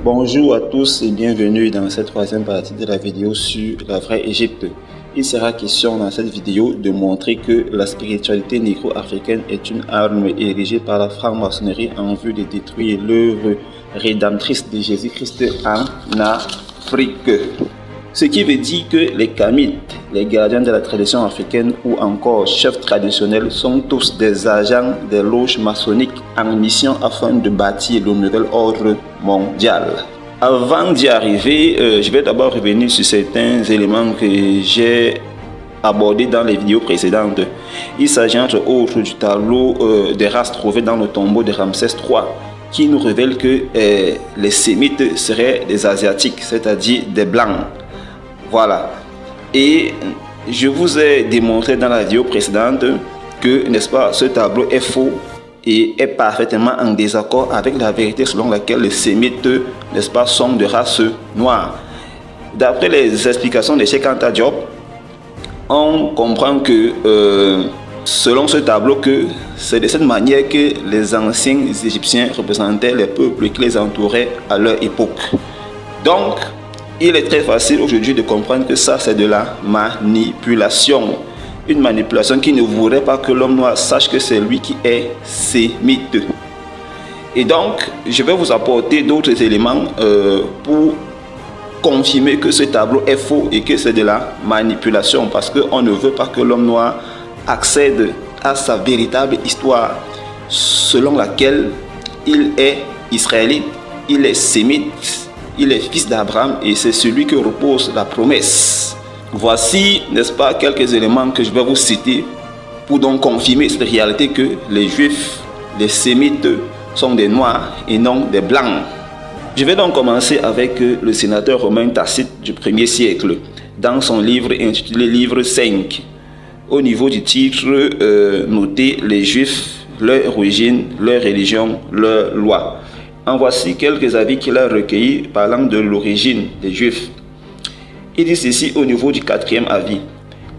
Bonjour à tous et bienvenue dans cette troisième partie de la vidéo sur la vraie Égypte. Il sera question dans cette vidéo de montrer que la spiritualité négro-africaine est une arme érigée par la franc-maçonnerie en vue de détruire l'œuvre rédemptrice de Jésus-Christ en Afrique. Ce qui veut dire que les Kamites, les gardiens de la tradition africaine ou encore chefs traditionnels sont tous des agents des loges maçonniques en mission afin de bâtir le nouvel ordre mondial. Avant d'y arriver, je vais d'abord revenir sur certains éléments que j'ai abordés dans les vidéos précédentes. Il s'agit entre autres du tableau des races trouvées dans le tombeau de Ramsès III qui nous révèle que les Sémites seraient des Asiatiques, c'est-à-dire des Blancs. Voilà. Et je vous ai démontré dans la vidéo précédente que, n'est-ce pas, ce tableau est faux et est parfaitement en désaccord avec la vérité selon laquelle les Sémites, n'est-ce pas, sont de race noire. D'après les explications de Cheikh Anta Diop, on comprend que, selon ce tableau, que c'est de cette manière que les anciens Égyptiens représentaient les peuples qui les entouraient à leur époque. Donc, il est très facile aujourd'hui de comprendre que ça, c'est de la manipulation. Une manipulation qui ne voudrait pas que l'homme noir sache que c'est lui qui est sémite. Et donc, je vais vous apporter d'autres éléments pour confirmer que ce tableau est faux et que c'est de la manipulation. Parce qu'on ne veut pas que l'homme noir accède à sa véritable histoire, selon laquelle il est israélite, il est sémite. Il est fils d'Abraham et c'est celui que repose la promesse. Voici, n'est-ce pas, quelques éléments que je vais vous citer pour donc confirmer cette réalité que les Juifs, les Sémites sont des Noirs et non des Blancs. Je vais donc commencer avec le sénateur romain Tacite du 1er siècle, dans son livre intitulé Livre 5. Au niveau du titre noté les Juifs, leur origine, leur religion, leur loi. En voici quelques avis qu'il a recueillis parlant de l'origine des Juifs. Il dit ceci au niveau du 4e avis.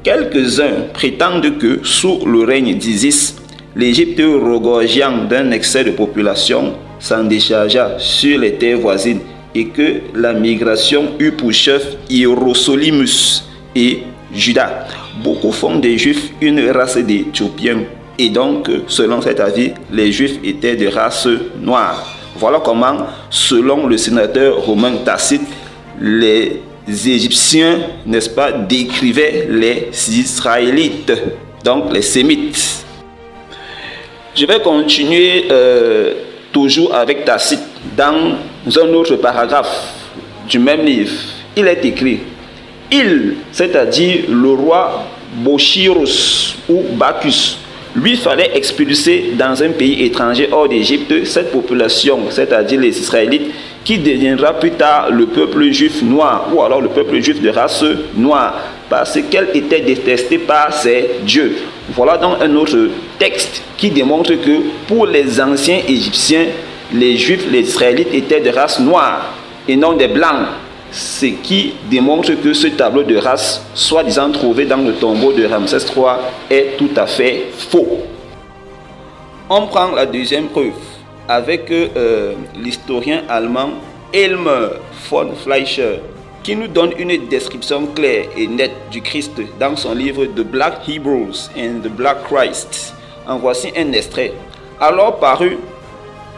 Quelques-uns prétendent que sous le règne d'Isis, l'Égypte regorgeant d'un excès de population s'en déchargea sur les terres voisines et que la migration eut pour chef Hierosonymus et Juda. Beaucoup font des Juifs une race d'Éthiopiens et donc, selon cet avis, les Juifs étaient de race noire. Voilà comment, selon le sénateur romain Tacite, les Égyptiens, n'est-ce pas, décrivaient les Israélites, donc les Sémites. Je vais continuer toujours avec Tacite. Dans un autre paragraphe du même livre, il est écrit « Il, c'est-à-dire le roi Bochirus ou Bacchus, lui fallait expulser dans un pays étranger hors d'Égypte cette population, c'est-à-dire les Israélites, qui deviendra plus tard le peuple juif noir, ou alors le peuple juif de race noire, parce qu'elle était détestée par ses dieux. » Voilà donc un autre texte qui démontre que pour les anciens Égyptiens, les Juifs, les Israélites étaient de race noire et non des Blancs. Ce qui démontre que ce tableau de race, soi-disant trouvé dans le tombeau de Ramsès III, est tout à fait faux. On prend la deuxième preuve avec l'historien allemand Elmer von Fleischer, qui nous donne une description claire et nette du Christ dans son livre The Black Hebrews and the Black Christ. En voici un extrait. Alors parut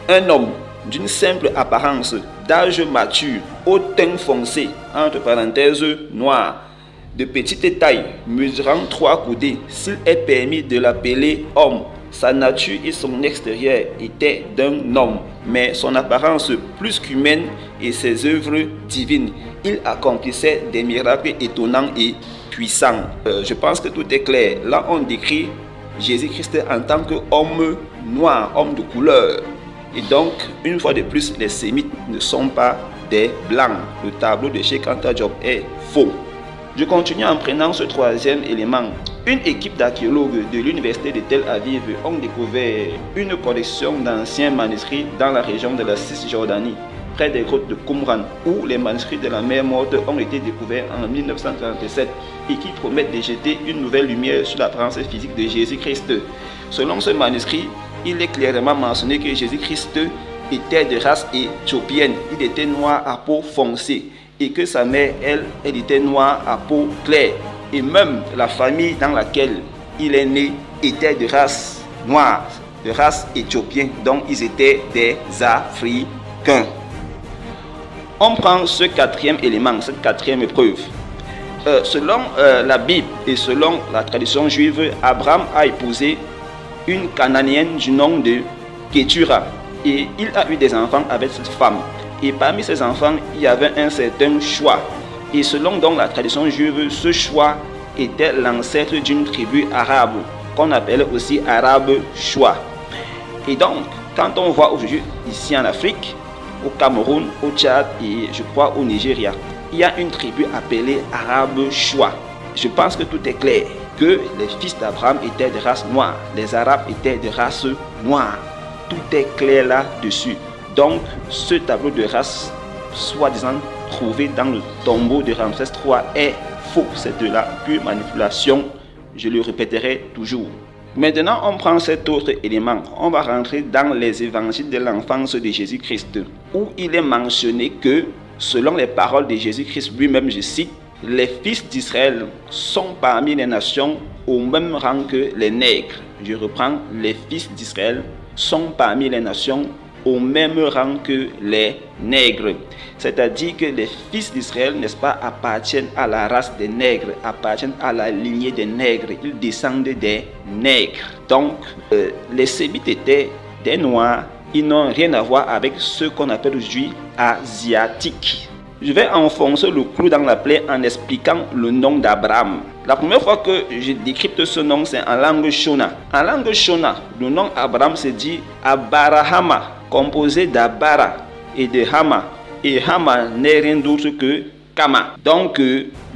un homme d'une simple apparence, d'âge mature, au teint foncé, entre parenthèses noir, de petite taille, mesurant 3 coudées, s'il est permis de l'appeler homme. Sa nature et son extérieur étaient d'un homme, mais son apparence plus qu'humaine et ses œuvres divines. Il accomplissait des miracles étonnants et puissants. Je pense que tout est clair. Là, on décrit Jésus-Christ en tant qu'homme noir, homme de couleur. Et donc, une fois de plus, les Sémites ne sont pas des Blancs. Le tableau de Cheikh Anta Diop est faux. Je continue en prenant ce troisième élément. Une équipe d'archéologues de l'université de Tel Aviv ont découvert une collection d'anciens manuscrits dans la région de la Cisjordanie, près des grottes de Qumran, où les manuscrits de la mer Morte ont été découverts en 1937 et qui promettent de jeter une nouvelle lumière sur l'apparence physique de Jésus-Christ. Selon ce manuscrit, il est clairement mentionné que Jésus-Christ était de race éthiopienne. Il était noir à peau foncée. Et que sa mère, elle était noire à peau claire. Et même la famille dans laquelle il est né était de race noire, de race éthiopienne. Donc ils étaient des Africains. On prend ce quatrième élément, cette quatrième preuve. Selon la Bible et selon la tradition juive, Abraham a épousé une Cananéenne du nom de Ketura. Et il a eu des enfants avec cette femme. Et parmi ces enfants, il y avait un certain choix. Et selon donc la tradition juive, ce choix était l'ancêtre d'une tribu arabe, qu'on appelle aussi arabe choix. Et donc, quand on voit aujourd'hui ici en Afrique, au Cameroun, au Tchad et je crois au Nigeria, il y a une tribu appelée arabe choix. Je pense que tout est clair, que les fils d'Abraham étaient de race noire, les arabes étaient de race noire. Tout est clair là-dessus. Donc, ce tableau de race, soi-disant trouvé dans le tombeau de Ramsès III, est faux. C'est de la pure manipulation. Je le répéterai toujours. Maintenant, on prend cet autre élément. On va rentrer dans les évangiles de l'enfance de Jésus-Christ, où il est mentionné que, selon les paroles de Jésus-Christ lui-même, je cite, les fils d'Israël sont parmi les nations au même rang que les nègres. Je reprends, les fils d'Israël sont parmi les nations au même rang que les nègres. C'est-à-dire que les fils d'Israël, n'est-ce pas, appartiennent à la race des nègres, appartiennent à la lignée des nègres, ils descendent des nègres. Donc, les Sémites étaient des Noirs, ils n'ont rien à voir avec ceux qu'on appelle aujourd'hui asiatiques. Je vais enfoncer le clou dans la plaie en expliquant le nom d'Abraham. La première fois que je décrypte ce nom, c'est en langue Shona. En langue Shona, le nom Abraham se dit Abarahama, composé d'Abara et de Hama. Et Hama n'est rien d'autre que Kama. Donc,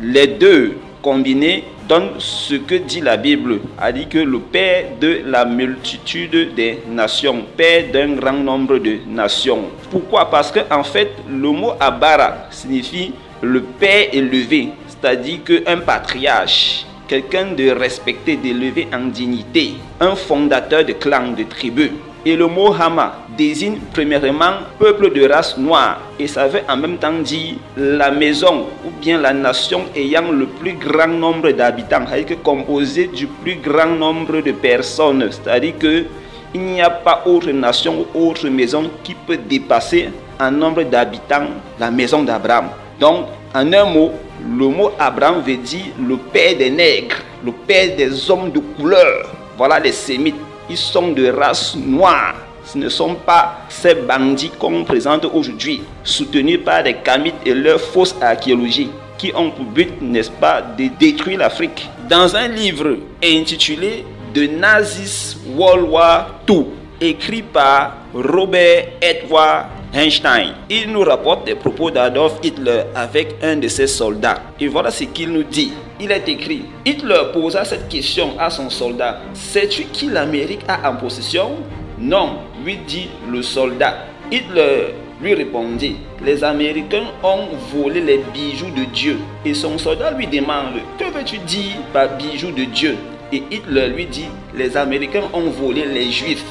les deux combinés donnent ce que dit la Bible. Elle dit que le père de la multitude des nations, père d'un grand nombre de nations. Pourquoi? Parce que en fait, le mot Abara signifie le père élevé, c'est-à-dire qu'un patriarche, quelqu'un de respecté, d'élevé en dignité, un fondateur de clan, de tribu. Et le mot Hama désigne premièrement peuple de race noire et ça veut en même temps dire la maison ou bien la nation ayant le plus grand nombre d'habitants, c'est-à-dire composé du plus grand nombre de personnes, c'est-à-dire que il n'y a pas autre nation ou autre maison qui peut dépasser en nombre d'habitants la maison d'Abraham. Donc, en un mot, le mot Abraham veut dire le père des nègres, le père des hommes de couleur. Voilà les Sémites. Ils sont de race noire. Ce ne sont pas ces bandits qu'on présente aujourd'hui, soutenus par des Kamites et leur fausse archéologie, qui ont pour but, n'est-ce pas, de détruire l'Afrique. Dans un livre intitulé The Nazis World War II, écrit par Robert Edward Einstein, il nous rapporte des propos d'Adolf Hitler avec un de ses soldats. Et voilà ce qu'il nous dit. Il est écrit, Hitler posa cette question à son soldat. Sais-tu qui l'Amérique a en possession? Non, lui dit le soldat. Hitler lui répondit, les Américains ont volé les bijoux de Dieu. Et son soldat lui demande, que veux-tu dire par bijoux de Dieu? Et Hitler lui dit, les Américains ont volé les Juifs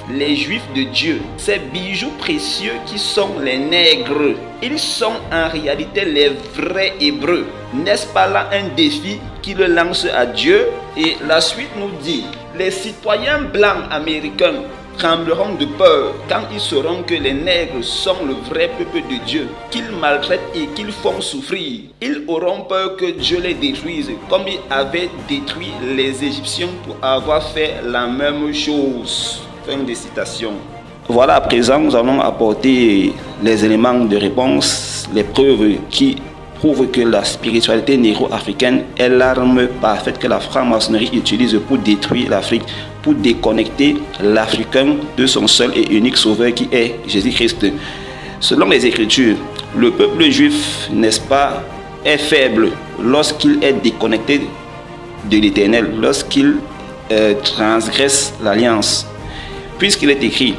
de Dieu. Ces bijoux précieux qui sont les nègres, ils sont en réalité les vrais Hébreux. N'est-ce pas là un défi qui le lance à Dieu? Et la suite nous dit, les citoyens blancs américains trembleront de peur quand ils sauront que les nègres sont le vrai peuple de Dieu, qu'ils maltraitent et qu'ils font souffrir. Ils auront peur que Dieu les détruise, comme il avait détruit les Égyptiens pour avoir fait la même chose. Fin de citation. Voilà, à présent, nous allons apporter les éléments de réponse, les preuves qui prouvent que la spiritualité négro-africaine est l'arme parfaite que la franc-maçonnerie utilise pour détruire l'Afrique, pour déconnecter l'Africain de son seul et unique sauveur qui est Jésus-Christ. Selon les Écritures, le peuple juif, n'est-ce pas, est faible lorsqu'il est déconnecté de l'Éternel, lorsqu'il transgresse l'alliance. Puisqu'il est écrit,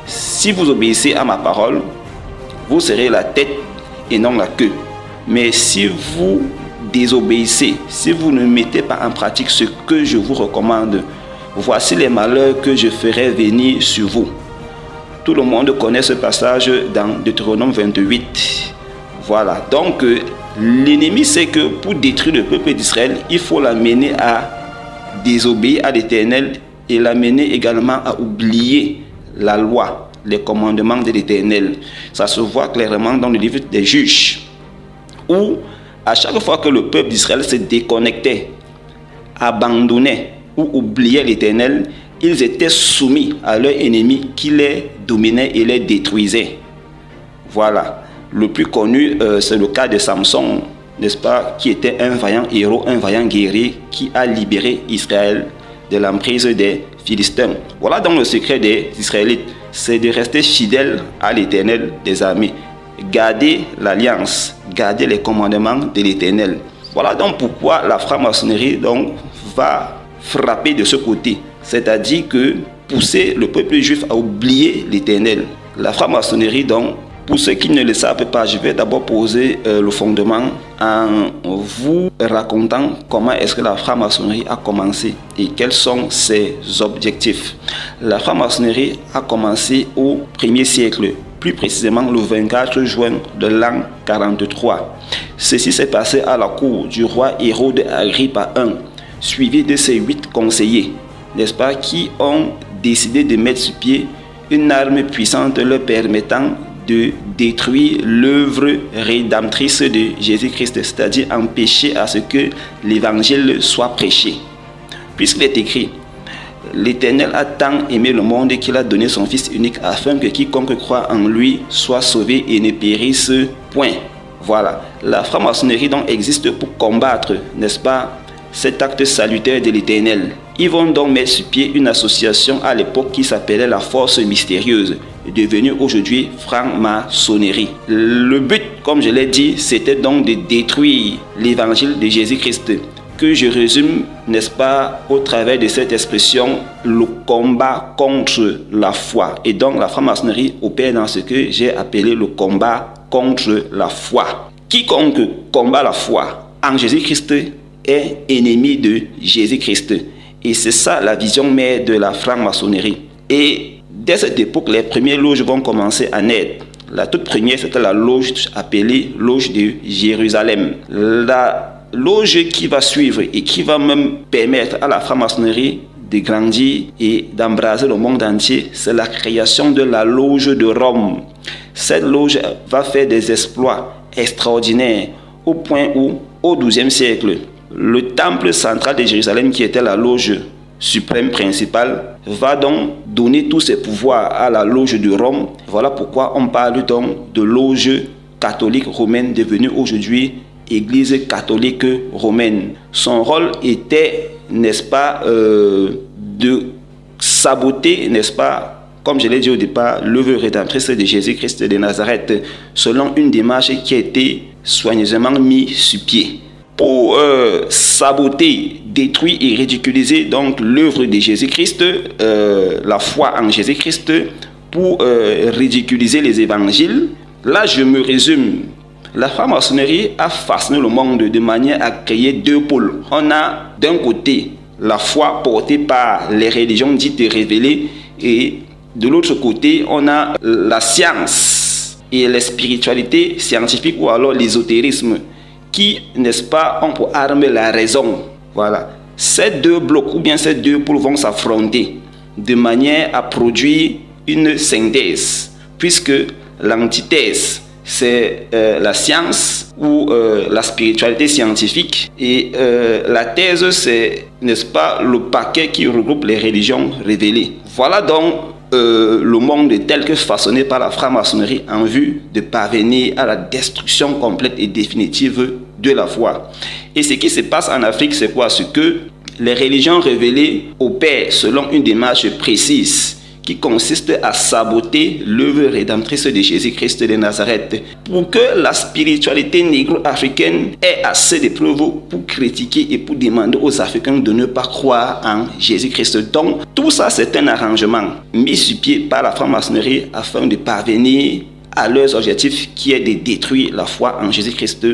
si vous obéissez à ma parole, vous serez la tête et non la queue. Mais si vous désobéissez, si vous ne mettez pas en pratique ce que je vous recommande, voici les malheurs que je ferai venir sur vous. Tout le monde connaît ce passage dans Deutéronome 28. Voilà, donc l'ennemi sait que pour détruire le peuple d'Israël, il faut l'amener à désobéir à l'Éternel et l'amener également à oublier la loi, les commandements de l'Éternel. Ça se voit clairement dans le livre des Juges, où à chaque fois que le peuple d'Israël se déconnectait, abandonnait ou oubliait l'Éternel, ils étaient soumis à leur ennemi qui les dominait et les détruisait. Voilà. Le plus connu, c'est le cas de Samson, n'est-ce pas, qui était un vaillant héros, un vaillant guerrier qui a libéré Israël de l'emprise des Philistins. Voilà donc le secret des Israélites, c'est de rester fidèles à l'Éternel des armées, garder l'alliance, garder les commandements de l'Éternel. Voilà donc pourquoi la franc-maçonnerie donc va frapper de ce côté, c'est-à-dire que pousser le peuple juif à oublier l'Éternel. La franc-maçonnerie donc, pour ceux qui ne le savent pas, je vais d'abord poser le fondement en vous racontant comment est-ce que la franc-maçonnerie a commencé et quels sont ses objectifs. La franc-maçonnerie a commencé au 1er siècle, plus précisément le 24 juin de l'an 43. Ceci s'est passé à la cour du roi Hérode Agrippa I, suivi de ses 8 conseillers, n'est-ce pas, qui ont décidé de mettre sur pied une arme puissante leur permettant de détruire l'œuvre rédemptrice de Jésus-Christ, c'est-à-dire empêcher à ce que l'évangile soit prêché. Puisqu'il est écrit, l'Éternel a tant aimé le monde qu'il a donné son Fils unique afin que quiconque croit en lui soit sauvé et ne périsse point. Voilà, la franc-maçonnerie donc existe pour combattre, n'est-ce pas, cet acte salutaire de l'Éternel. Ils vont donc mettre sur pied une association à l'époque qui s'appelait la Force Mystérieuse, devenue aujourd'hui franc-maçonnerie. Le but, comme je l'ai dit, c'était donc de détruire l'évangile de Jésus-Christ, que je résume, n'est-ce pas, au travers de cette expression, le combat contre la foi. Et donc la franc-maçonnerie opère dans ce que j'ai appelé le combat contre la foi. Quiconque combat la foi en Jésus-Christ est ennemi de Jésus-Christ. Et c'est ça la vision mère de la franc-maçonnerie. Et dès cette époque, les premières loges vont commencer à naître. La toute première, c'était la loge appelée loge de Jérusalem. La loge qui va suivre et qui va même permettre à la franc-maçonnerie de grandir et d'embraser le monde entier, c'est la création de la loge de Rome. Cette loge va faire des exploits extraordinaires au point où, au XIIe siècle, le temple central de Jérusalem, qui était la loge suprême principale, va donc donner tous ses pouvoirs à la loge de Rome. Voilà pourquoi on parle donc de loge catholique romaine devenue aujourd'hui Église catholique romaine. Son rôle était, n'est-ce pas, de saboter, n'est-ce pas, comme je l'ai dit au départ, l'œuvre rédemptrice de Jésus-Christ de Nazareth, selon une démarche qui a été soigneusement mise sur pied. Pour saboter, détruire et ridiculiser donc l'œuvre de Jésus-Christ, la foi en Jésus-Christ, pour ridiculiser les évangiles. Là, je me résume. La franc-maçonnerie a façonné le monde de manière à créer deux pôles. On a d'un côté la foi portée par les religions dites révélées et de l'autre côté, on a la science et la spiritualité scientifique ou alors l'ésotérisme qui, n'est-ce pas, ont pour arme la raison. Voilà. Ces deux blocs ou bien ces deux pôles vont s'affronter de manière à produire une synthèse, puisque l'antithèse, c'est la science ou la spiritualité scientifique et la thèse, c'est, n'est-ce pas, le paquet qui regroupe les religions révélées. Voilà donc le monde tel que façonné par la franc-maçonnerie en vue de parvenir à la destruction complète et définitive de la foi. Et ce qui se passe en Afrique, c'est quoi? Ce que les religions révélées opèrent selon une démarche précise qui consiste à saboter l'œuvre rédemptrice de Jésus-Christ de Nazareth pour que la spiritualité négro-africaine ait assez de preuves pour critiquer et pour demander aux Africains de ne pas croire en Jésus-Christ. Donc, tout ça, c'est un arrangement mis sur pied par la franc-maçonnerie afin de parvenir à leurs objectifs qui est de détruire la foi en Jésus-Christ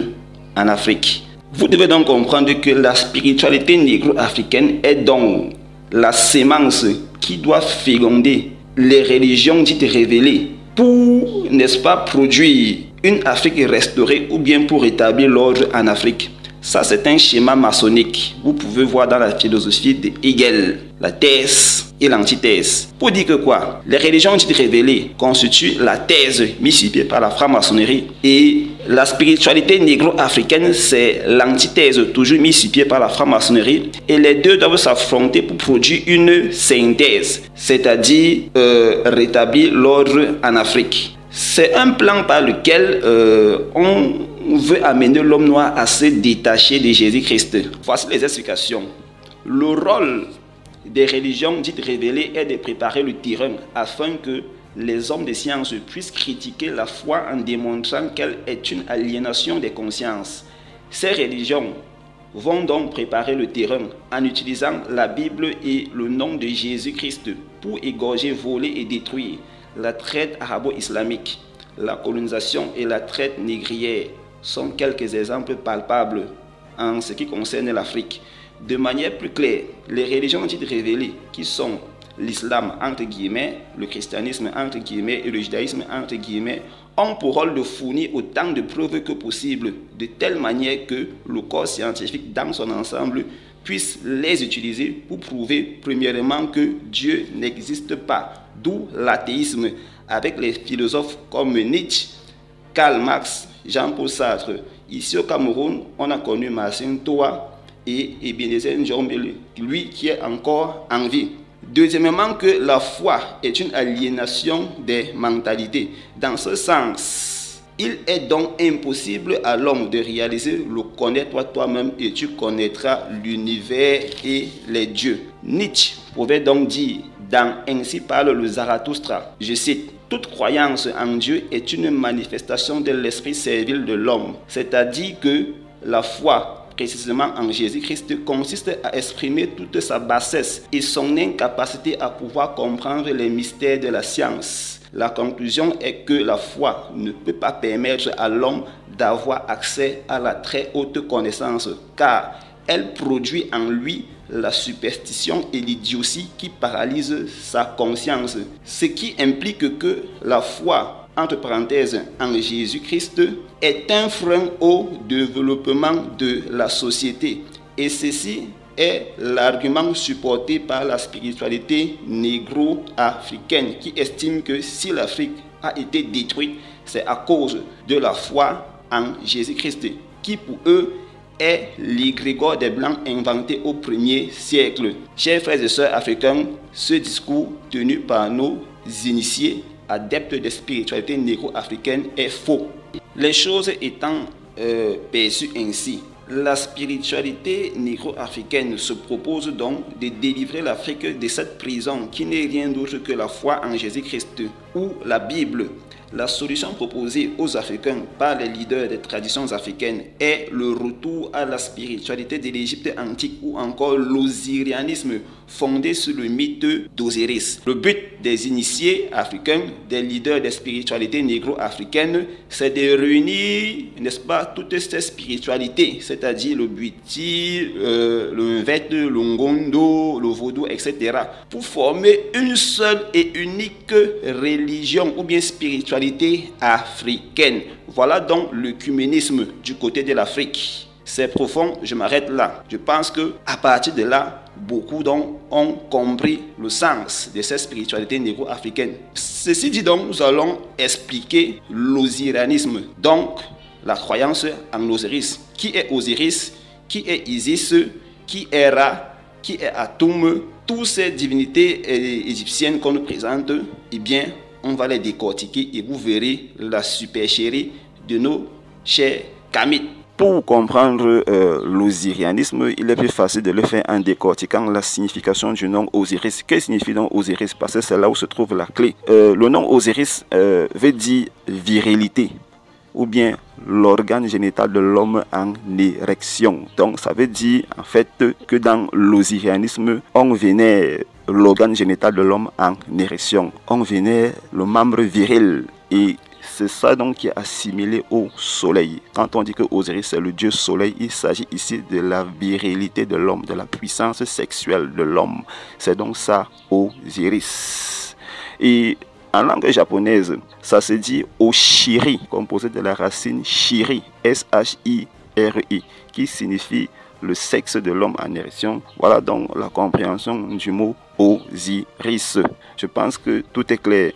en Afrique. Vous devez donc comprendre que la spiritualité négro-africaine est donc la sémence qui doit féconder les religions dites révélées pour, n'est-ce pas, produire une Afrique restaurée ou bien pour établir l'ordre en Afrique. Ça, c'est un schéma maçonnique. Vous pouvez voir dans la philosophie de Hegel, la thèse et l'antithèse. Pour dire que quoi? Les religions dites révélées constituent la thèse mise sur pied par la franc-maçonnerie et la spiritualité négro-africaine, c'est l'antithèse toujours mise sur pied par la franc-maçonnerie et les deux doivent s'affronter pour produire une synthèse, c'est-à-dire rétablir l'ordre en Afrique. C'est un plan par lequel on veut amener l'homme noir à se détacher de Jésus-Christ. Voici les explications. Le rôle des religions dites révélées est de préparer le terrain afin que les hommes de science puissent critiquer la foi en démontrant qu'elle est une aliénation des consciences. Ces religions vont donc préparer le terrain en utilisant la Bible et le nom de Jésus-Christ pour égorger, voler et détruire la traite arabo-islamique. La colonisation et la traite négrière sont quelques exemples palpables en ce qui concerne l'Afrique. De manière plus claire, les religions dites révélées, qui sont l'islam entre guillemets, le christianisme entre guillemets et le judaïsme entre guillemets, ont pour rôle de fournir autant de preuves que possible, de telle manière que le corps scientifique dans son ensemble puisse les utiliser pour prouver premièrement que Dieu n'existe pas, d'où l'athéisme, avec les philosophes comme Nietzsche, Karl Marx, Jean-Paul Sartre. Ici au Cameroun, on a connu Marcin Toa et Ebenezer Njombe, lui qui est encore en vie. Deuxièmement, que la foi est une aliénation des mentalités. Dans ce sens, il est donc impossible à l'homme de réaliser le connais-toi toi-même et tu connaîtras l'univers et les dieux. Nietzsche pouvait donc dire dans Ainsi parle le Zarathustra, je cite, toute croyance en Dieu est une manifestation de l'esprit servile de l'homme, c'est-à-dire que la foi, précisément en Jésus-Christ, consiste à exprimer toute sa bassesse et son incapacité à pouvoir comprendre les mystères de la science. La conclusion est que la foi ne peut pas permettre à l'homme d'avoir accès à la très haute connaissance, car elle produit en lui la superstition et l'idiotie qui paralysent sa conscience, ce qui implique que la foi, entre parenthèses, en Jésus-Christ, est un frein au développement de la société. Et ceci est l'argument supporté par la spiritualité négro-africaine qui estime que si l'Afrique a été détruite, c'est à cause de la foi en Jésus-Christ, qui pour eux est l'égrégore des Blancs inventé au 1er siècle. Chers frères et sœurs africains, ce discours tenu par nos initiés adeptes de spiritualité négro-africaine est faux. Les choses étant perçues ainsi, la spiritualité négro-africaine se propose donc de délivrer l'Afrique de cette prison qui n'est rien d'autre que la foi en Jésus-Christ ou la Bible. La solution proposée aux Africains par les leaders des traditions africaines est le retour à la spiritualité de l'Égypte antique ou encore l'osirianisme fondé sur le mythe d'Osiris. Le but des initiés africains, des leaders des spiritualités négro-africaines, c'est de réunir, n'est-ce pas, toutes ces spiritualités, c'est-à-dire le Bwiti, le Mvet, le Ngondo, le Vaudou, etc., pour former une seule et unique religion ou bien spiritualité africaine. Voilà donc l'œcuménisme du côté de l'Afrique. C'est profond, je m'arrête là. Je pense que à partir de là, beaucoup donc ont compris le sens de cette spiritualité négro-africaine. Ceci dit donc, nous allons expliquer l'osirianisme, donc la croyance en Osiris. Qui est Osiris? Qui est Isis? Qui est Ra? Qui est Atum? Toutes ces divinités égyptiennes qu'on nous présente, eh bien, on va les décortiquer et vous verrez la supercherie de nos chers Kamites. Pour comprendre l'osirianisme, il est plus facile de le faire en décortiquant la signification du nom Osiris. Que signifie donc Osiris? Parce que c'est là où se trouve la clé. Le nom Osiris veut dire virilité ou bien l'organe génital de l'homme en érection. Donc ça veut dire en fait que dans l'osirianisme, on vénère l'organe génital de l'homme en érection. On vénère le membre viril et c'est ça donc qui est assimilé au soleil. Quand on dit que Osiris c'est le dieu soleil, il s'agit ici de la virilité de l'homme, de la puissance sexuelle de l'homme. C'est donc ça Osiris. Et en langue japonaise, ça se dit Oshiri, composé de la racine shiri, S-H-I-R-I, qui signifie le sexe de l'homme en érection. Voilà donc la compréhension du mot Osiris. Je pense que tout est clair.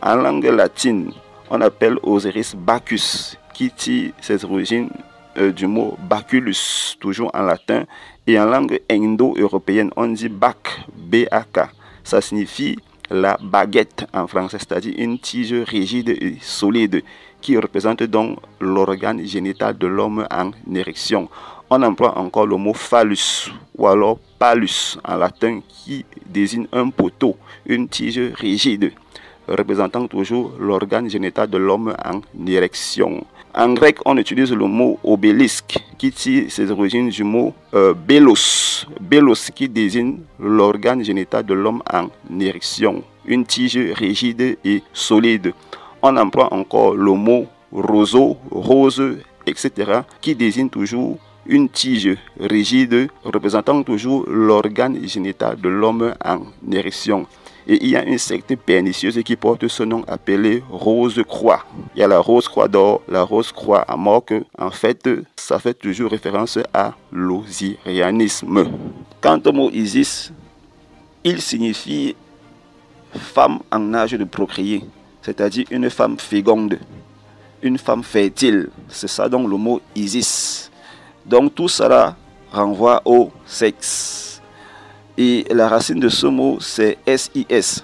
En langue latine, on appelle Osiris Bacchus, qui tire ses origines du mot baculus, toujours en latin. Et en langue indo-européenne, on dit Bac, B-A-K. Ça signifie la baguette en français, c'est-à-dire une tige rigide et solide qui représente donc l'organe génital de l'homme en érection. On emploie encore le mot phallus ou alors palus en latin qui désigne un poteau, une tige rigide représentant toujours l'organe génital de l'homme en érection. En grec, on utilise le mot obélisque qui tire ses origines du mot bélos. Bélos qui désigne l'organe génital de l'homme en érection, une tige rigide et solide. On emploie encore le mot roseau, rose, etc. qui désigne toujours une tige rigide représentant toujours l'organe génital de l'homme en érection. Et il y a une secte pernicieuse qui porte ce nom appelé Rose-Croix. Il y a la Rose-Croix d'or, la Rose-Croix à Morque. En fait, ça fait toujours référence à l'osirianisme. Quant au mot Isis, il signifie femme en âge de procréer, c'est-à-dire une femme féconde, une femme fertile. C'est ça donc le mot Isis. Donc tout cela renvoie au sexe. Et la racine de ce mot, c'est S-I-S.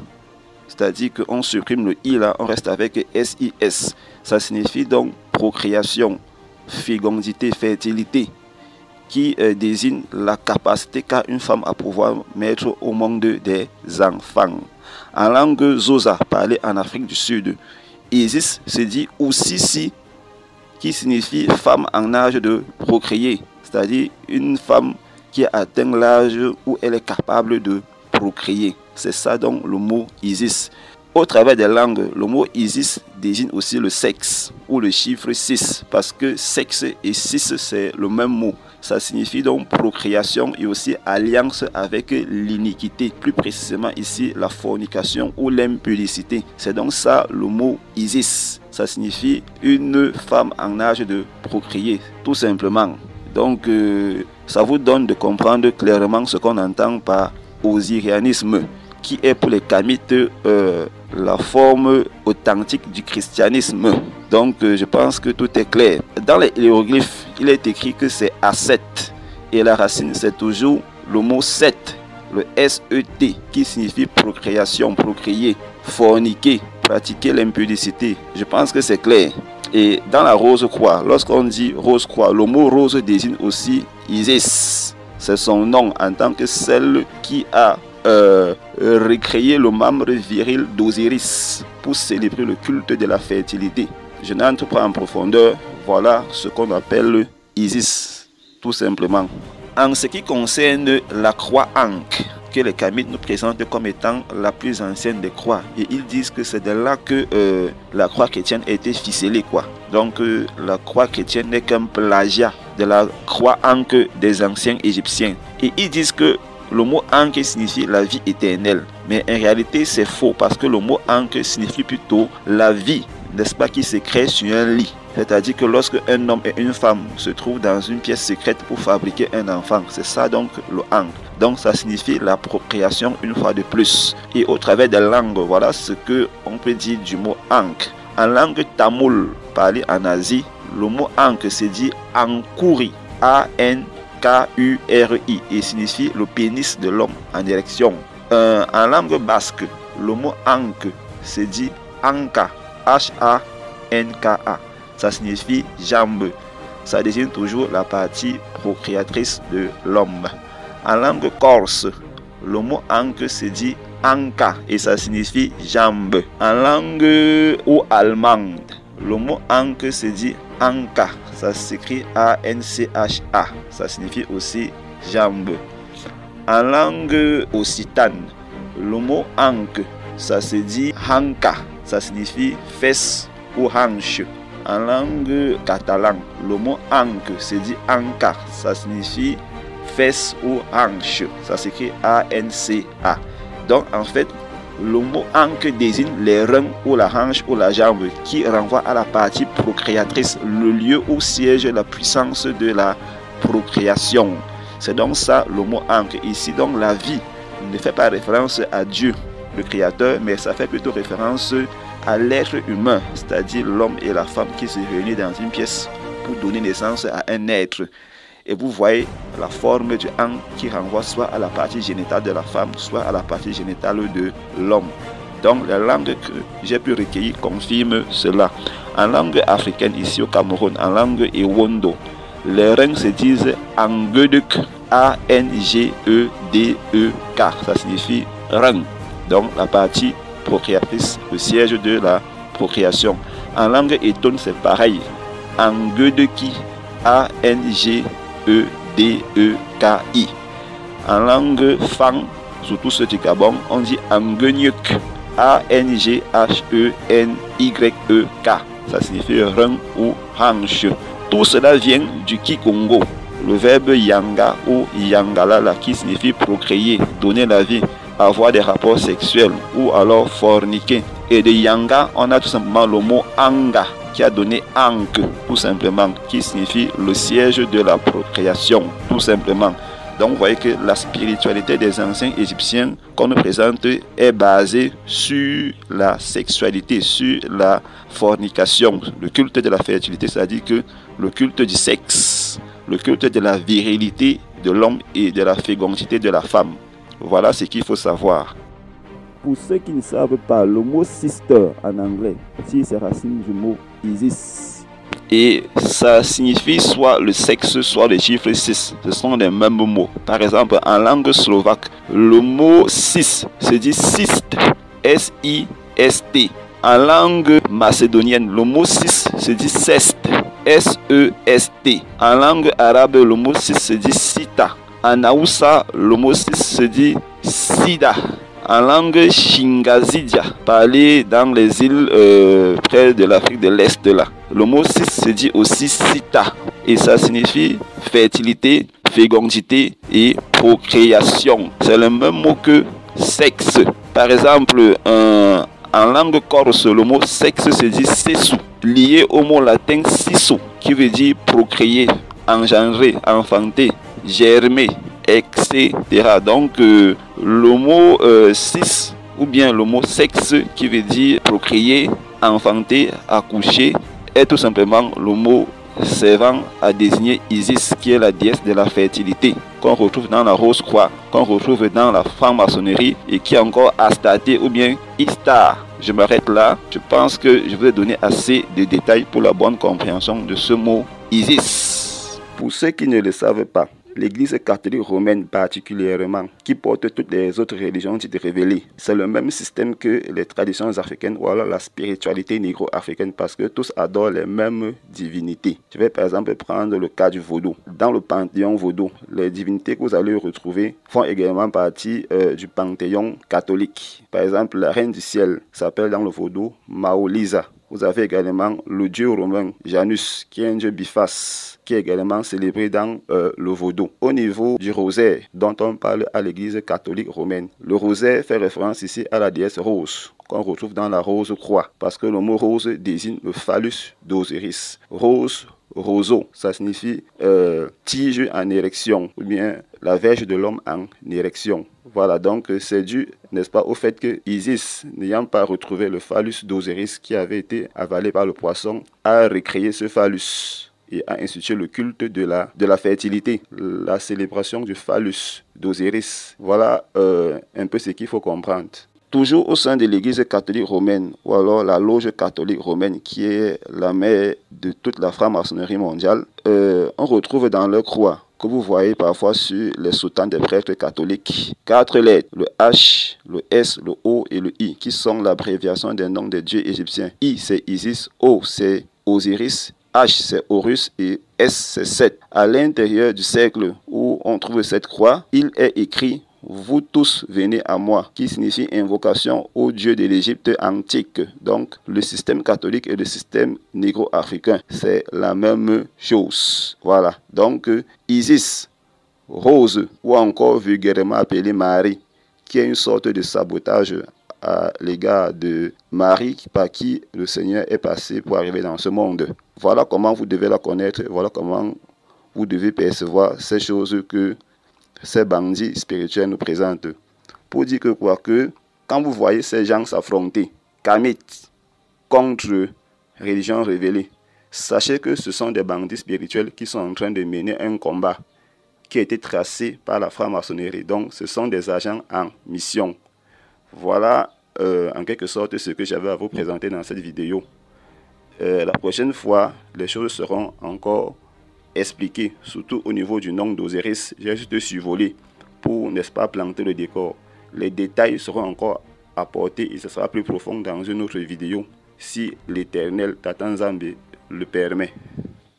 C'est-à-dire qu'on supprime le I là, on reste avec S-I-S. Ça signifie donc procréation, fécondité, fertilité, qui désigne la capacité qu'a une femme à pouvoir mettre au monde des enfants. En langue Xhosa, parlée en Afrique du Sud, Isis se dit Usisi, qui signifie femme en âge de procréer, c'est-à-dire une femme qui a atteint l'âge où elle est capable de procréer. C'est ça donc le mot Isis. Au travers des langues, le mot Isis désigne aussi le sexe ou le chiffre 6 parce que sexe et 6 c'est le même mot. Ça signifie donc procréation et aussi alliance avec l'iniquité. Plus précisément ici, la fornication ou l'impudicité. C'est donc ça le mot Isis. Ça signifie une femme en âge de procréer, tout simplement. Donc, ça vous donne de comprendre clairement ce qu'on entend par osirianisme, qui est pour les kamites la forme authentique du christianisme. Donc, je pense que tout est clair. Dans les hiéroglyphes, il est écrit que c'est Aset. Et la racine, c'est toujours le mot Set, le S-E-T, qui signifie procréation, procréer, forniquer, pratiquer l'impudicité. Je pense que c'est clair. Et dans la Rose-Croix, lorsqu'on dit Rose-Croix, le mot rose désigne aussi Isis. C'est son nom en tant que celle qui a recréé le membre viril d'Osiris pour célébrer le culte de la fertilité. Je n'entre pas en profondeur. Voilà ce qu'on appelle Isis, tout simplement. En ce qui concerne la croix Ankh, que les Kamites nous présentent comme étant la plus ancienne des croix, et ils disent que c'est de là que la croix chrétienne a été ficelée, quoi. Donc la croix chrétienne n'est qu'un plagiat de la croix Ankh des anciens Égyptiens, et ils disent que le mot Ankh signifie la vie éternelle, mais en réalité c'est faux parce que le mot Ankh signifie plutôt la vie, n'est-ce pas, qui se crée sur un lit. C'est-à-dire que lorsque un homme et une femme se trouvent dans une pièce secrète pour fabriquer un enfant, c'est ça donc le Ankh. Donc ça signifie la procréation une fois de plus. Et au travers des langues, voilà ce qu'on peut dire du mot Ankh. En langue tamoul, parlée en Asie, le mot Ankh se dit Ankuri, A-N-K-U-R-I, et signifie le pénis de l'homme en érection. En langue basque, le mot Ankh se dit Anka, H-A-N-K-A. Ça signifie jambe. Ça désigne toujours la partie procréatrice de l'homme. En langue corse, le mot Ankh se dit Anka et ça signifie jambe. En langue ou allemande, le mot Ankh se dit Anka. Ça s'écrit A-N-C-H-A. Ça signifie aussi jambe. En langue occitane, le mot Ankh, ça se dit Hanka. Ça signifie fesse ou hanche. En langue catalane, le mot Ankh se dit Anka. Ça signifie fesse ou hanche. Ça s'écrit A-N-C-A. Donc en fait, Le mot ankh désigne les reins ou la hanche ou la jambe, qui renvoie à la partie procréatrice, le lieu où siège la puissance de la procréation. C'est donc ça le mot ankh. Ici donc la vie ne fait pas référence à Dieu, le Créateur, mais ça fait plutôt référence à l'être humain, c'est-à-dire l'homme et la femme qui se réunissent dans une pièce pour donner naissance à un être. Et vous voyez la forme du ankh qui renvoie soit à la partie génitale de la femme, soit à la partie génitale de l'homme. Donc la langue que j'ai pu recueillir confirme cela. En langue africaine, ici au Cameroun, en langue Ewondo, les reins se disent Angedek, A-N-G-E-D-E-K. Ça signifie rein. Donc la partie procréatrice, le siège de la procréation. En langue Eton, c'est pareil. Angedeki, A-N-G-E-D-E-K-I. En langue Fang, surtout ceux du Gabon, on dit Angenyuk, A-N-G-H-E-N-Y-E-K. Ça signifie rein ou hanche. Tout cela vient du Kikongo, le verbe yanga ou yangalala qui signifie procréer, donner la vie, avoir des rapports sexuels ou alors forniquer. Et de yanga, on a tout simplement le mot anga qui a donné ankh, tout simplement, qui signifie le siège de la procréation, tout simplement. Donc vous voyez que la spiritualité des anciens Égyptiens qu'on nous présente est basée sur la sexualité, sur la fornication, le culte de la fertilité, c'est-à-dire que le culte du sexe, le culte de la virilité de l'homme et de la fécondité de la femme. Voilà ce qu'il faut savoir. Pour ceux qui ne savent pas, le mot sister en anglais tire ses racines du mot Isis. Et ça signifie soit le sexe, soit le chiffre 6. Ce sont les mêmes mots. Par exemple, en langue slovaque, le mot cis se dit sist, S-I-S-T. En langue macédonienne, le mot cis se dit sest, S-E-S-T. En langue arabe, le mot cis se dit sita. En Haoussa, le mot cis se dit sida. En langue Shingazidia, parlé dans les îles près de l'Afrique de l'Est là. Le mot cis se dit aussi sita et ça signifie fertilité, fécondité et procréation. C'est le même mot que sexe. Par exemple, en langue corse, le mot sexe se dit sesu, lié au mot latin siso, qui veut dire procréer, engendrer, enfanter, germer, etc. Donc le mot cis ou bien le mot sexe qui veut dire procréer, enfanter, accoucher est tout simplement le mot servant à désigner Isis qui est la déesse de la fertilité qu'on retrouve dans la Rose-Croix, qu'on retrouve dans la franc-maçonnerie et qui est encore Astarté ou bien Istar. Je m'arrête là, je pense que je vous ai donné assez de détails pour la bonne compréhension de ce mot Isis. Pour ceux qui ne le savent pas, l'Église catholique romaine particulièrement, qui porte toutes les autres religions dites révélées, c'est le même système que les traditions africaines ou alors la spiritualité négro-africaine parce que tous adorent les mêmes divinités. Je vais par exemple prendre le cas du vaudou. Dans le panthéon vaudou, les divinités que vous allez retrouver font également partie du panthéon catholique. Par exemple, la reine du ciel s'appelle dans le vaudou Maolisa. Vous avez également le dieu romain Janus, qui est un dieu biface, qui est également célébré dans le vaudou. Au niveau du rosaire, dont on parle à l'église catholique romaine, le rosaire fait référence ici à la déesse Rose, qu'on retrouve dans la Rose-Croix, parce que le mot rose désigne le phallus d'Osiris. Rose, roseau, ça signifie tige en érection, ou bien la verge de l'homme en érection. Voilà, donc c'est dû, n'est-ce pas, au fait que Isis, n'ayant pas retrouvé le phallus d'Osiris qui avait été avalé par le poisson, a recréé ce phallus et a institué le culte de la fertilité, la célébration du phallus d'Osiris. Voilà un peu ce qu'il faut comprendre. Toujours au sein de l'église catholique romaine, ou alors la loge catholique romaine, qui est la mère de toute la franc-maçonnerie mondiale, on retrouve dans leur croix, que vous voyez parfois sur les soutanes des prêtres catholiques, 4 lettres, le H, le S, le O et le I, qui sont l'abréviation des noms des dieux égyptiens. I, c'est Isis, O, c'est Osiris, H, c'est Horus et S, c'est Seth. À l'intérieur du cercle où on trouve cette croix, il est écrit « Vous tous venez à moi », qui signifie invocation au dieu de l'Égypte antique. Donc, le système catholique et le système négro-africain, c'est la même chose. Voilà. Donc, Isis, Rose, ou encore vulgairement appelée Marie, qui est une sorte de sabotage à l'égard de Marie par qui le Seigneur est passé pour arriver dans ce monde. Voilà comment vous devez la connaître, voilà comment vous devez percevoir ces choses que ces bandits spirituels nous présentent. Pour dire que quoi que, quand vous voyez ces gens s'affronter, Kamites, contre religion révélée, sachez que ce sont des bandits spirituels qui sont en train de mener un combat qui a été tracé par la franc-maçonnerie. Donc, ce sont des agents en mission. Voilà en quelque sorte ce que j'avais à vous présenter dans cette vidéo. La prochaine fois, les choses seront encore expliquées, surtout au niveau du nom d'Osiris. J'ai juste survolé pour, n'est-ce pas, planter le décor. Les détails seront encore apportés et ce sera plus profond dans une autre vidéo, si l'Éternel Tata Nzambe le permet.